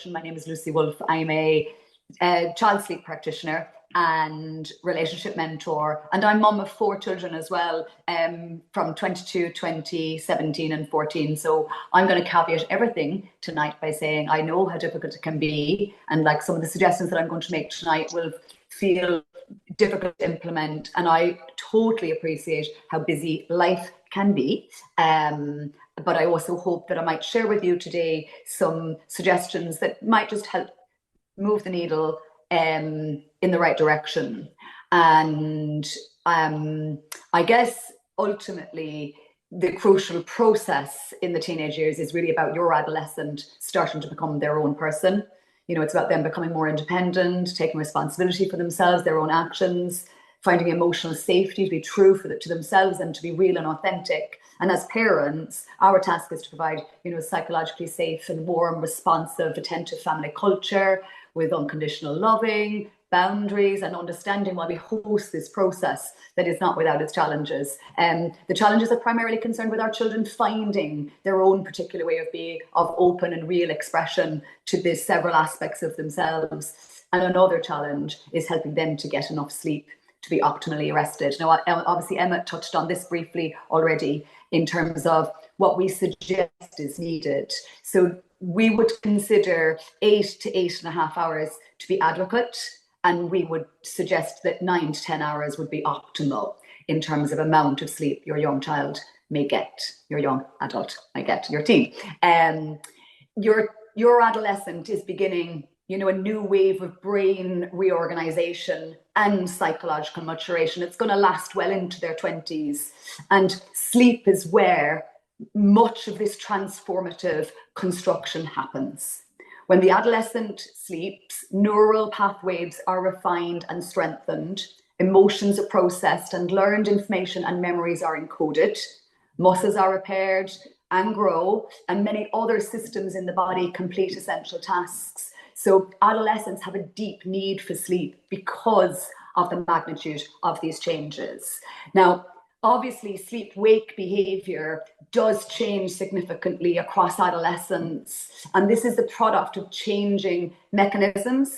introduction, my name is Lucy Wolfe. I'm a child sleep practitioner and relationship mentor, and I'm mum of 4 children as well, from 22, 20, 17 and 14. So I'm going to caveat everything tonight by saying I know how difficult it can be, and like some of the suggestions that I'm going to make tonight will feel difficult to implement, and I totally appreciate how busy life can be. But I also hope that I might share with you today some suggestions that might just help move the needle in the right direction. And I guess ultimately the crucial process in the teenage years is really about your adolescent starting to become their own person. You know, it's about them becoming more independent, taking responsibility for themselves, their own actions, finding emotional safety to be true to themselves and to be real and authentic. And as parents, our task is to provide, you know, psychologically safe and warm, responsive, attentive family culture with unconditional loving, boundaries and understanding while we host this process that is not without its challenges. The challenges are primarily concerned with our children finding their own particular way of being, of open and real expression to the several aspects of themselves. And another challenge is helping them to get enough sleep to be optimally rested. Now, obviously, Emma touched on this briefly already in terms of what we suggest is needed. So we would consider 8 to 8.5 hours to be adequate, and we would suggest that 9 to 10 hours would be optimal in terms of amount of sleep your young child may get, your young adult may get, your teen. Your adolescent is beginning, you know, a new wave of brain reorganization and psychological maturation. It's going to last well into their 20s. And sleep is where much of this transformative construction happens. When the adolescent sleeps, neural pathways are refined and strengthened, emotions are processed, and learned information and memories are encoded, muscles are repaired and grow, and many other systems in the body complete essential tasks. So adolescents have a deep need for sleep because of the magnitude of these changes. Now, obviously, sleep-wake behavior does change significantly across adolescence. And this is the product of changing mechanisms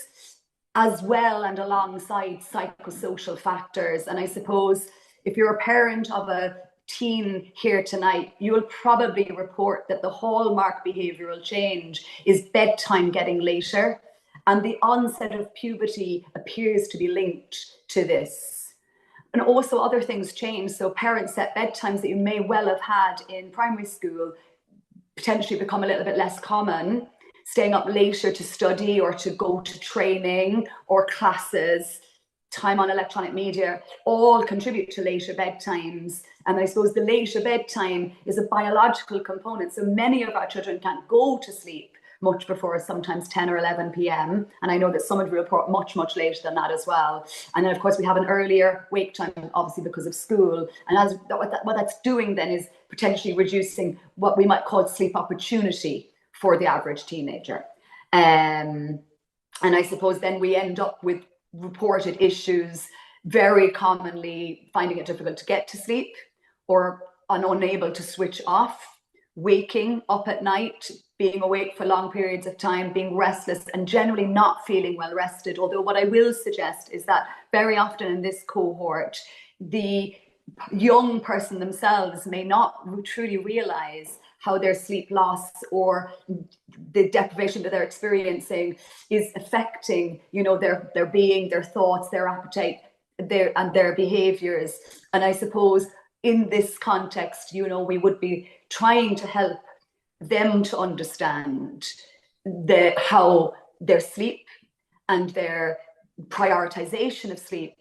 as well and alongside psychosocial factors. And I suppose if you're a parent of a teen here tonight, you'll probably report that the hallmark behavioral change is bedtime getting later, and the onset of puberty appears to be linked to this. And also other things change. So parents set bedtimes that you may well have had in primary school potentially become a little bit less common. Staying up later to study or to go to training or classes, time on electronic media, all contribute to later bedtimes. And I suppose the later bedtime is a biological component. So many of our children can't go to sleep much before sometimes 10 or 11 p.m. And I know that some would report much, much later than that as well. And then, of course, we have an earlier wake time, obviously, because of school. And what that's doing then is potentially reducing what we might call sleep opportunity for the average teenager. And I suppose then we end up with reported issues, very commonly finding it difficult to get to sleep or unable to switch off, waking up at night, being awake for long periods of time, being restless and generally not feeling well rested. Although what I will suggest is that very often in this cohort, the young person themselves may not truly realize how their sleep loss or the deprivation that they're experiencing is affecting, you know, their being, their thoughts, their appetite, their behaviors. And I suppose in this context, you know, we would be trying to help them to understand how their sleep and their prioritization of sleep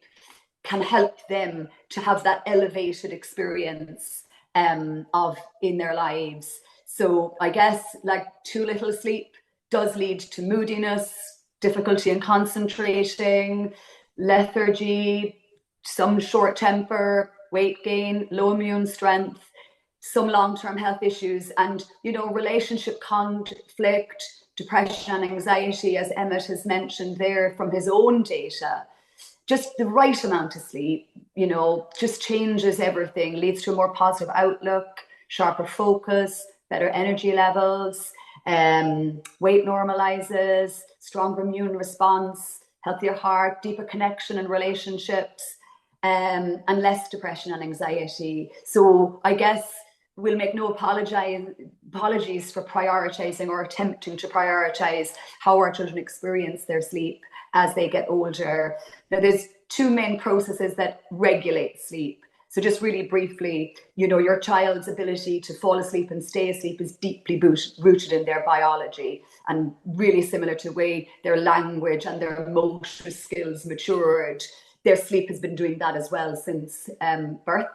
can help them to have that elevated experience of in their lives. So I guess like too little sleep does lead to moodiness, difficulty in concentrating, lethargy, some short temper, weight gain, low immune strength, some long-term health issues, and, you know, relationship conflict, depression and anxiety, as Emmett has mentioned there from his own data. Just the right amount of sleep, you know, just changes everything, leads to a more positive outlook, sharper focus, better energy levels. Weight normalizes, stronger immune response, healthier heart, deeper connection and relationships, and less depression and anxiety. So I guess we'll make no apologies for prioritizing or attempting to prioritize how our children experience their sleep as they get older. Now, there's two main processes that regulate sleep. So just really briefly, your child's ability to fall asleep and stay asleep is deeply rooted in their biology, and really similar to the way their language and their emotional skills matured. Their sleep has been doing that as well since birth,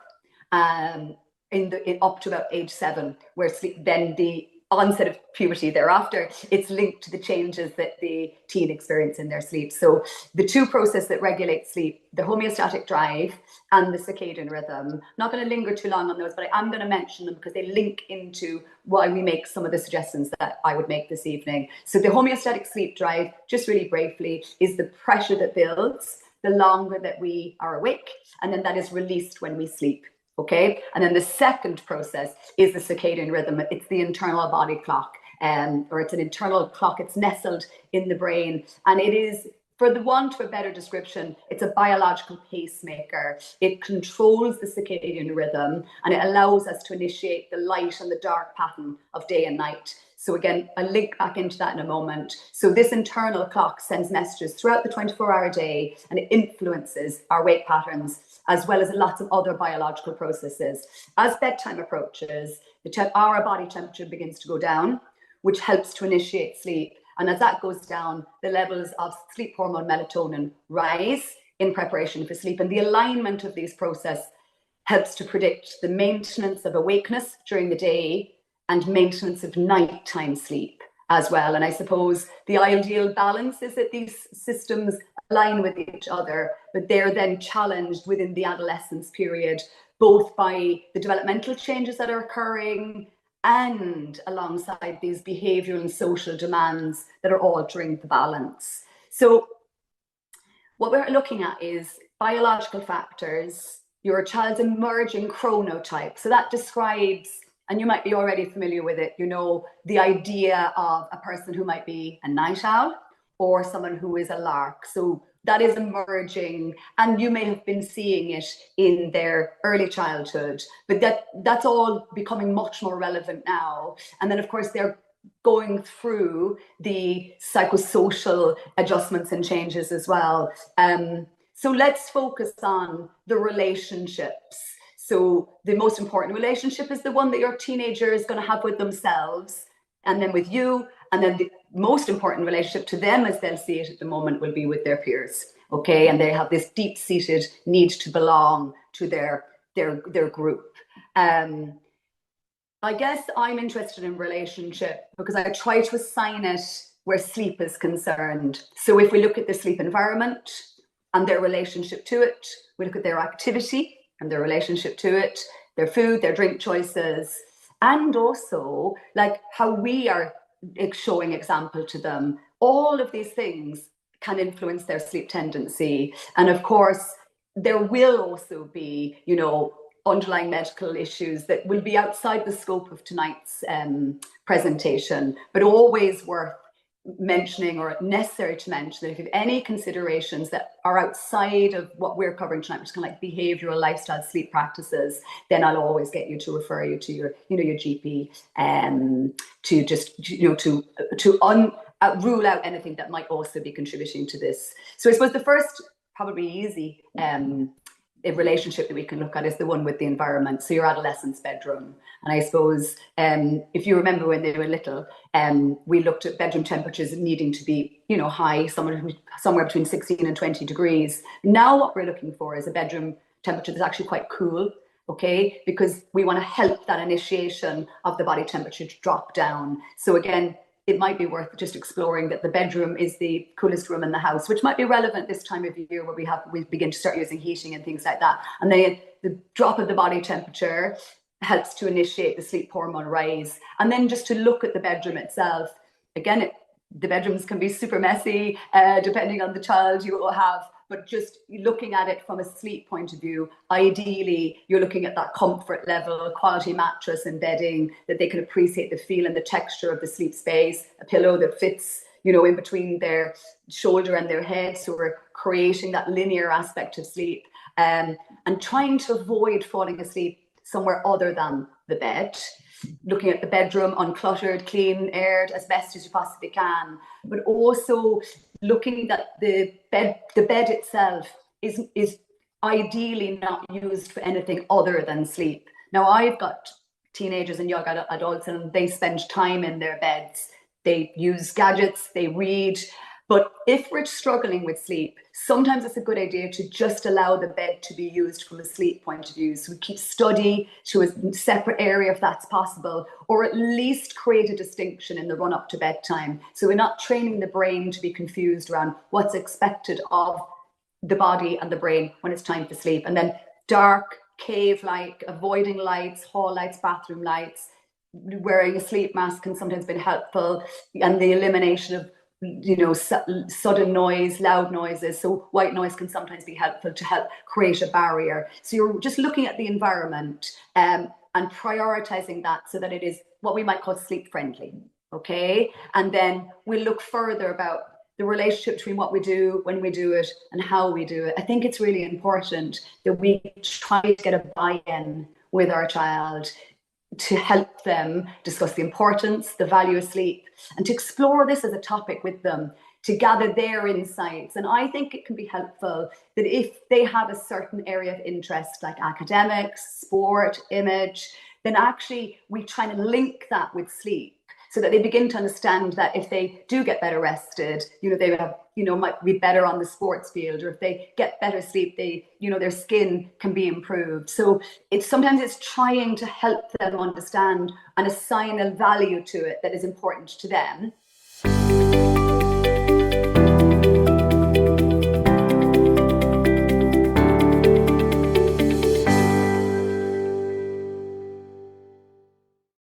up to about age 7, where sleep, then the onset of puberty thereafter, it's linked to the changes that the teen experience in their sleep. So the two processes that regulate sleep, the homeostatic drive and the circadian rhythm. I'm not going to linger too long on those, but I am going to mention them because they link into why we make some of the suggestions that I would make this evening. So the homeostatic sleep drive, just really briefly, is the pressure that builds the longer that we are awake, and then that is released when we sleep. Okay, and then the second process is the circadian rhythm. It's the internal body clock, or it's an internal clock. It's nestled in the brain, and it is, for the want of a better description, it's a biological pacemaker. It controls the circadian rhythm, and it allows us to initiate the light and the dark pattern of day and night. So again, I'll link back into that in a moment. So this internal clock sends messages throughout the 24-hour day, and it influences our wake patterns, as well as lots of other biological processes. As bedtime approaches, our body temperature begins to go down, which helps to initiate sleep. And as that goes down, the levels of sleep hormone melatonin rise in preparation for sleep. And the alignment of these processes helps to predict the maintenance of awakeness during the day and maintenance of nighttime sleep as well. And I suppose the ideal balance is that these systems align with each other, but they're then challenged within the adolescence period, both by the developmental changes that are occurring and alongside these behavioral and social demands that are altering the balance. So what we're looking at is biological factors, your child's emerging chronotype. So that describes, and you might be already familiar with it, the idea of a person who might be a night owl or someone who is a lark. So that is emerging, and you may have been seeing it in their early childhood, but that's all becoming much more relevant now. And then, of course, they're going through the psychosocial adjustments and changes as well. So let's focus on the relationships. So the most important relationship is the one that your teenager is going to have with themselves, and then with you, and then the most important relationship to them, as they'll see it at the moment, will be with their peers. Okay, and they have this deep-seated need to belong to their group. I guess I'm interested in relationship because I try to assign it where sleep is concerned. So if we look at the sleep environment and their relationship to it, we look at their activity and their relationship to it, their food, their drink choices, and also like how we are showing example to them. All of these things can influence their sleep tendency. And of course, there will also be, underlying medical issues that will be outside the scope of tonight's presentation, but always worth mentioning or necessary to mention that if you have any considerations that are outside of what we're covering tonight, which is kind of like behavioral, lifestyle, sleep practices, then I'll always get you to refer you to your GP to just, to rule out anything that might also be contributing to this. So I suppose the first, probably easy a relationship that we can look at is the one with the environment. So your adolescent's bedroom. And I suppose if you remember when they were little, we looked at bedroom temperatures needing to be, high, somewhere between 16 and 20 degrees. Now what we're looking for is a bedroom temperature that's actually quite cool, okay? Because we want to help that initiation of the body temperature to drop down. So again, it might be worth just exploring that the bedroom is the coolest room in the house, which might be relevant this time of year where we begin to start using heating and things like that. And then the drop of the body temperature helps to initiate the sleep hormone rise. And then just to look at the bedroom itself, again, the bedrooms can be super messy, depending on the child. You will have but just looking at it from a sleep point of view, ideally you're looking at that comfort level, quality mattress and bedding, that they can appreciate the feel and the texture of the sleep space, a pillow that fits, you know, in between their shoulder and their head. So we're creating that linear aspect of sleep, and trying to avoid falling asleep somewhere other than the bed. Looking at the bedroom, uncluttered, clean, aired as best as you possibly can, but also looking that the bed itself is ideally not used for anything other than sleep. Now, I've got teenagers and young adults, and they spend time in their beds. They use gadgets, they read. But if we're struggling with sleep, sometimes it's a good idea to just allow the bed to be used from a sleep point of view. So we keep study to a separate area if that's possible, or at least create a distinction in the run up to bedtime. So we're not training the brain to be confused around what's expected of the body and the brain when it's time for sleep. And then dark, cave-like, avoiding lights, hall lights, bathroom lights, wearing a sleep mask can sometimes be helpful, and the elimination of, you know, sudden noise, loud noises. So white noise can sometimes be helpful to help create a barrier. So you're just looking at the environment, and prioritizing that so that it is what we might call sleep friendly. Okay. And then we'll look further about the relationship between what we do, when we do it, and how we do it. I think it's really important that we try to get a buy-in with our child to help them discuss the importance, the value of sleep, and to explore this as a topic with them, to gather their insights. And I think it can be helpful that if they have a certain area of interest, like academics, sport, image, then actually we try to link that with sleep, so that they begin to understand that if they do get better rested, you know, they would have, you know, might be better on the sports field, or if they get better sleep, they, you know, their skin can be improved. So it's trying to help them understand and assign a value to it that is important to them.